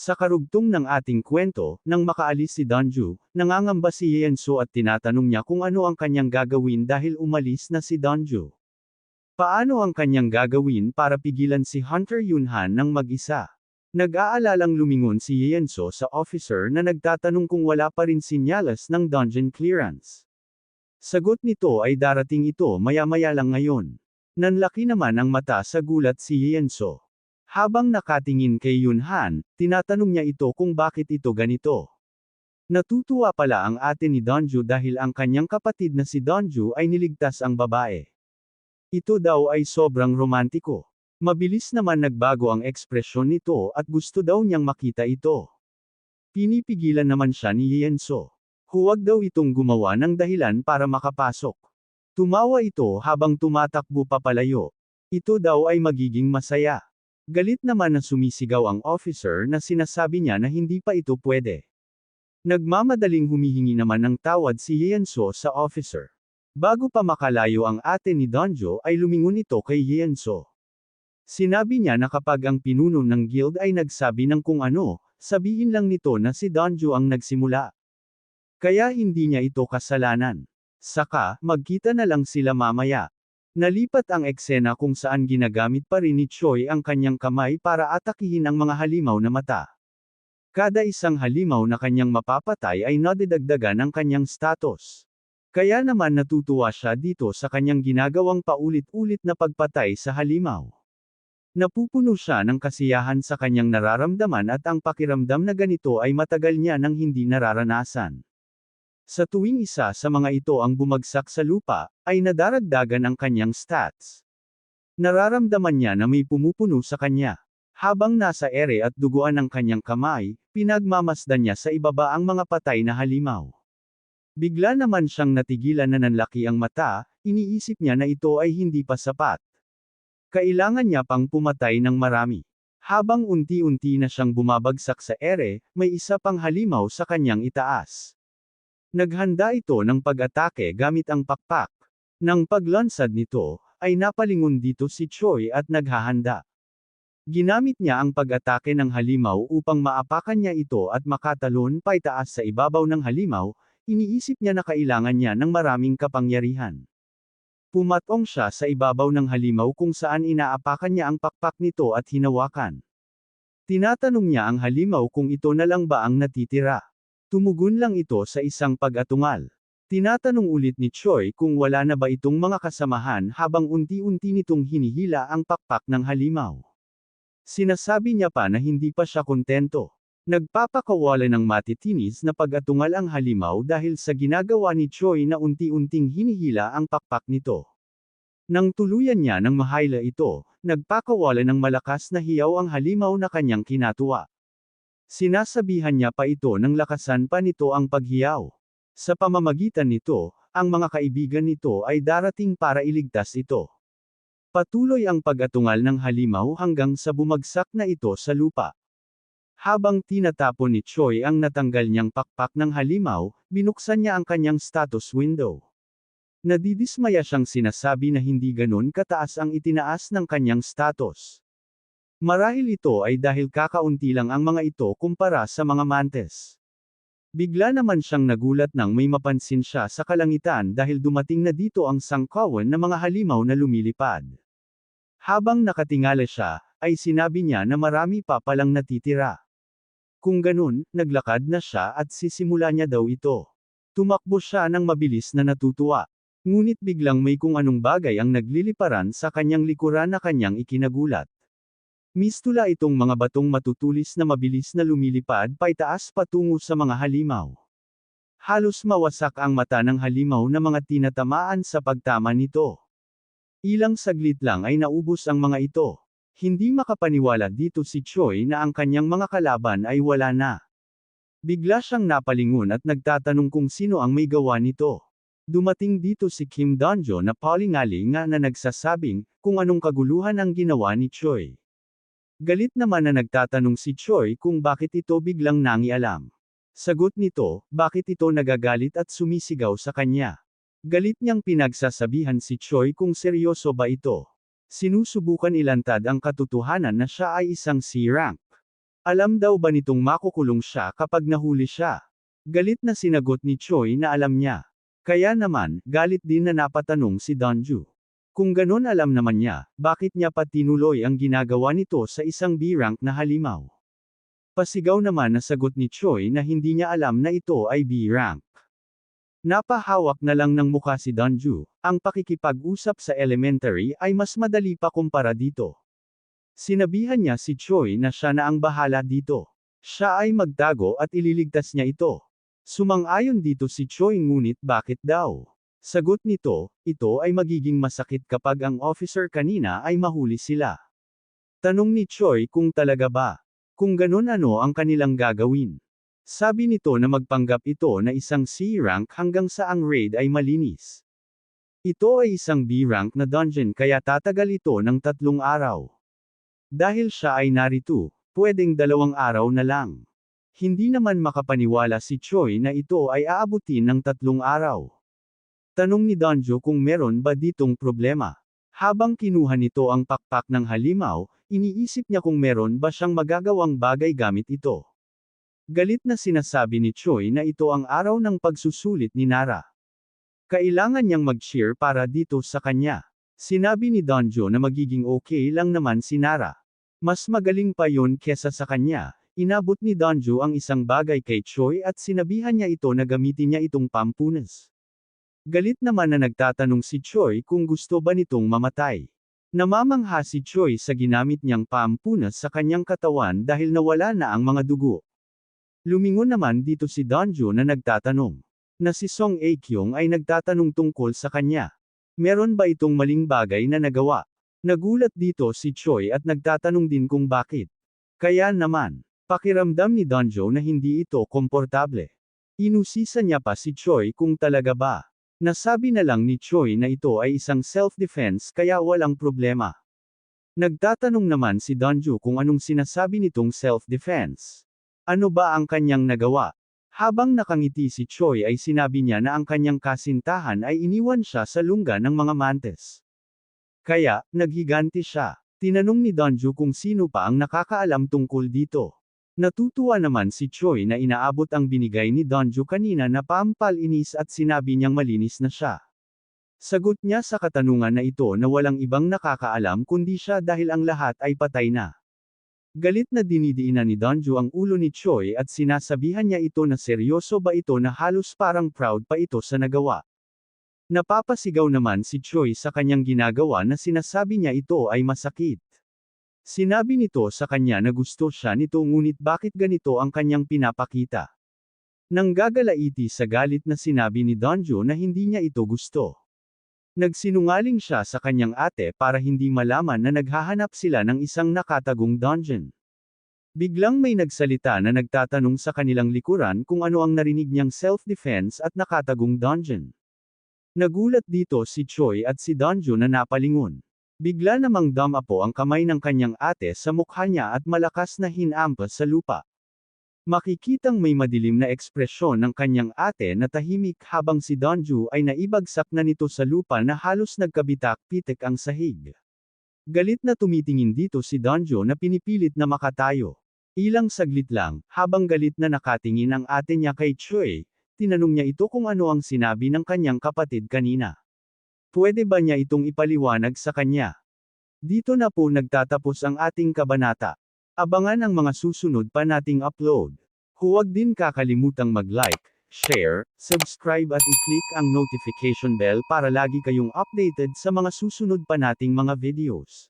Sa karugtong ng ating kwento, nang makaalis si Donju, nangangamba si Yenso at tinatanong niya kung ano ang kanyang gagawin dahil umalis na si Donju. Paano ang kanyang gagawin para pigilan si Hunter Yunhan ng mag-isa? Nag-aalalang lumingon si Yenso sa officer na nagtatanong kung wala pa rin sinyalas ng dungeon clearance. Sagot nito ay darating ito maya-maya lang ngayon. Nanlaki naman ang mata sa gulat si Yenso. Habang nakatingin kay Yunhan, tinatanong niya ito kung bakit ito ganito. Natutuwa pala ang ate ni Donju dahil ang kanyang kapatid na si Donju ay niligtas ang babae. Ito daw ay sobrang romantiko. Mabilis naman nagbago ang ekspresyon nito at gusto daw niyang makita ito. Pinipigilan naman siya ni Yenso. Huwag daw itong gumawa ng dahilan para makapasok. Tumawa ito habang tumatakbo papalayo. Ito daw ay magiging masaya. Galit naman na sumisigaw ang officer na sinasabi niya na hindi pa ito pwede. Nagmamadaling humihingi naman ng tawad si Yenso sa officer. Bago pa makalayo ang ate ni Donjo ay lumingon ito kay Yenso. Sinabi niya na kapag ang pinuno ng guild ay nagsabi ng kung ano, sabihin lang nito na si Donjo ang nagsimula. Kaya hindi niya ito kasalanan. Saka, magkita na lang sila mamaya. Nalipat ang eksena kung saan ginagamit pa rin ni Choi ang kanyang kamay para atakihin ang mga halimaw na mata. Kada isang halimaw na kanyang mapapatay ay nadidagdagan ang kanyang status. Kaya naman natutuwa siya dito sa kanyang ginagawang paulit-ulit na pagpatay sa halimaw. Napupuno siya ng kasiyahan sa kanyang nararamdaman at ang pakiramdam na ganito ay matagal niya nang hindi nararanasan. Sa tuwing isa sa mga ito ang bumagsak sa lupa, ay nadaragdagan ang kanyang stats. Nararamdaman niya na may pumupuno sa kanya. Habang nasa ere at duguan ang kanyang kamay, pinagmamasdan niya sa ibaba ang mga patay na halimaw. Bigla naman siyang natigilan na nanlaki ang mata, iniisip niya na ito ay hindi pa sapat. Kailangan niya pang pumatay ng marami. Habang unti-unti na siyang bumabagsak sa ere, may isa pang halimaw sa kanyang itaas. Naghanda ito ng pag-atake gamit ang pakpak. Nang paglansad nito, ay napalingon dito si Choi at naghahanda. Ginamit niya ang pag-atake ng halimaw upang maapakan niya ito at makatalon paitaas sa ibabaw ng halimaw, iniisip niya na kailangan niya ng maraming kapangyarihan. Pumatong siya sa ibabaw ng halimaw kung saan inaapakan niya ang pakpak nito at hinawakan. Tinatanong niya ang halimaw kung ito na lang ba ang natitira. Tumugon lang ito sa isang pag-atungal. Tinatanong ulit ni Choi kung wala na ba itong mga kasamahan habang unti-unti nitong hinihila ang pakpak ng halimaw. Sinasabi niya pa na hindi pa siya kontento. Nagpapakawala ng matitinis na pag-atungal ang halimaw dahil sa ginagawa ni Choi na unti-unting hinihila ang pakpak nito. Nang tuluyan niya ng mahayla ito, nagpakawala ng malakas na hiyaw ang halimaw na kanyang kinatuwa. Sinasabihan niya pa ito ng lakasan pa nito ang paghiyaw. Sa pamamagitan nito, ang mga kaibigan nito ay darating para iligtas ito. Patuloy ang pag-atungal ng halimaw hanggang sa bumagsak na ito sa lupa. Habang tinatapon ni Choi ang natanggal niyang pakpak ng halimaw, binuksan niya ang kanyang status window. Nadidismaya siyang sinasabi na hindi ganon kataas ang itinaas ng kanyang status. Marahil ito ay dahil kakaunti lang ang mga ito kumpara sa mga mantes. Bigla naman siyang nagulat nang may mapansin siya sa kalangitan dahil dumating na dito ang sangkawan na mga halimaw na lumilipad. Habang nakatingala siya, ay sinabi niya na marami pa palang natitira. Kung ganun, naglakad na siya at sisimula niya daw ito. Tumakbo siya ng mabilis na natutuwa. Ngunit biglang may kung anong bagay ang nagliliparan sa kanyang likuran na kanyang ikinagulat. Mistula itong mga batong matutulis na mabilis na lumilipad paitaas patungo sa mga halimaw. Halos mawasak ang mata ng halimaw na mga tinatamaan sa pagtama nito. Ilang saglit lang ay naubos ang mga ito. Hindi makapaniwala dito si Choi na ang kanyang mga kalaban ay wala na. Bigla siyang napalingon at nagtatanong kung sino ang may gawa nito. Dumating dito si Kim Donjo na palingaling na nagsasabing, kung anong kaguluhan ang ginawa ni Choi. Galit naman na nagtatanong si Choi kung bakit ito biglang nangialam. Sagot nito, bakit ito nagagalit at sumisigaw sa kanya. Galit niyang pinagsasabihan si Choi kung seryoso ba ito. Sinusubukan ilantad ang katotohanan na siya ay isang C-rank. Alam daw ba nitong makukulong siya kapag nahuli siya? Galit na sinagot ni Choi na alam niya. Kaya naman, galit din na napatanong si Donju. Kung ganon alam naman niya, bakit niya pa tinuloy ang ginagawa nito sa isang B-rank na halimaw? Pasigaw naman na sagot ni Choi na hindi niya alam na ito ay B-rank. Napahawak na lang ng mukha si Donju. Ang pakikipag-usap sa elementary ay mas madali pa kumpara dito. Sinabihan niya si Choi na siya na ang bahala dito. Siya ay magtago at ililigtas niya ito. Sumang-ayon dito si Choi ngunit bakit daw? Sagot nito, ito ay magiging masakit kapag ang officer kanina ay mahuli sila. Tanong ni Choi kung talaga ba. Kung ganon ano ang kanilang gagawin. Sabi nito na magpanggap ito na isang C-rank hanggang sa ang raid ay malinis. Ito ay isang B-rank na dungeon kaya tatagal ito ng 3 araw. Dahil siya ay narito, pwedeng 2 araw na lang. Hindi naman makapaniwala si Choi na ito ay aabutin ng 3 araw. Tanong ni Donju kung meron ba ditong problema. Habang kinuha nito ang pakpak ng halimaw, iniisip niya kung meron ba siyang magagawang bagay gamit ito. Galit na sinasabi ni Choi na ito ang araw ng pagsusulit ni Nara. Kailangan niyang mag-cheer para dito sa kanya. Sinabi ni Donjo na magiging okay lang naman si Nara. Mas magaling pa yon kesa sa kanya. Inabot ni Donjo ang isang bagay kay Choi at sinabihan niya ito na gamitin niya itong pampunas. Galit naman na nagtatanong si Choi kung gusto ba nitong mamatay. Namamangha si Choi sa ginamit niyang pampunas sa kanyang katawan dahil nawala na ang mga dugo. Lumingon naman dito si Donju na nagtatanong. Na si Song Aekyong ay nagtatanong tungkol sa kanya. Meron ba itong maling bagay na nagawa? Nagulat dito si Choi at nagtatanong din kung bakit. Kaya naman, pakiramdam ni Donju na hindi ito komportable. Inusisa niya pa si Choi kung talaga ba. Nasabi na lang ni Choi na ito ay isang self-defense kaya walang problema. Nagtatanong naman si Donju kung anong sinasabi nitong self-defense. Ano ba ang kanyang nagawa? Habang nakangiti si Choi ay sinabi niya na ang kanyang kasintahan ay iniwan siya sa lungga ng mga mantes. Kaya, naghiganti siya. Tinanong ni Donju kung sino pa ang nakakaalam tungkol dito. Natutuwa naman si Choi na inaabot ang binigay ni Donju kanina na pampalinis at sinabi niyang malinis na siya. Sagot niya sa katanungan na ito na walang ibang nakakaalam kundi siya dahil ang lahat ay patay na. Galit na dinidiinan ni Donju ang ulo ni Choi at sinasabihan niya ito na seryoso ba ito na halos parang proud pa ito sa nagawa. Napapasigaw naman si Choi sa kanyang ginagawa na sinasabi niya ito ay masakit. Sinabi nito sa kanya na gusto siya nito ngunit bakit ganito ang kanyang pinapakita. Nang gagalaiti sa galit na sinabi ni Donju na hindi niya ito gusto. Nagsinungaling siya sa kanyang ate para hindi malaman na naghahanap sila ng isang nakatagong dungeon. Biglang may nagsalita na nagtatanong sa kanilang likuran kung ano ang narinig niyang self-defense at nakatagong dungeon. Nagulat dito si Choi at si Donju na napalingon. Bigla namang dumapo ang kamay ng kanyang ate sa mukha niya at malakas na hinampas sa lupa. Makikitang may madilim na ekspresyon ng kanyang ate na tahimik habang si Donju ay naibagsak na nito sa lupa na halos nagkabitak-pitik ang sahig. Galit na tumitingin dito si Donju na pinipilit na makatayo. Ilang saglit lang, habang galit na nakatingin ang ate niya kay Choi, tinanong niya ito kung ano ang sinabi ng kanyang kapatid kanina. Pwede ba niya itong ipaliwanag sa kanya? Dito na po nagtatapos ang ating kabanata. Abangan ang mga susunod pa nating upload. Huwag din kakalimutang mag-like, share, subscribe at i-click ang notification bell para lagi kayong updated sa mga susunod pa nating mga videos.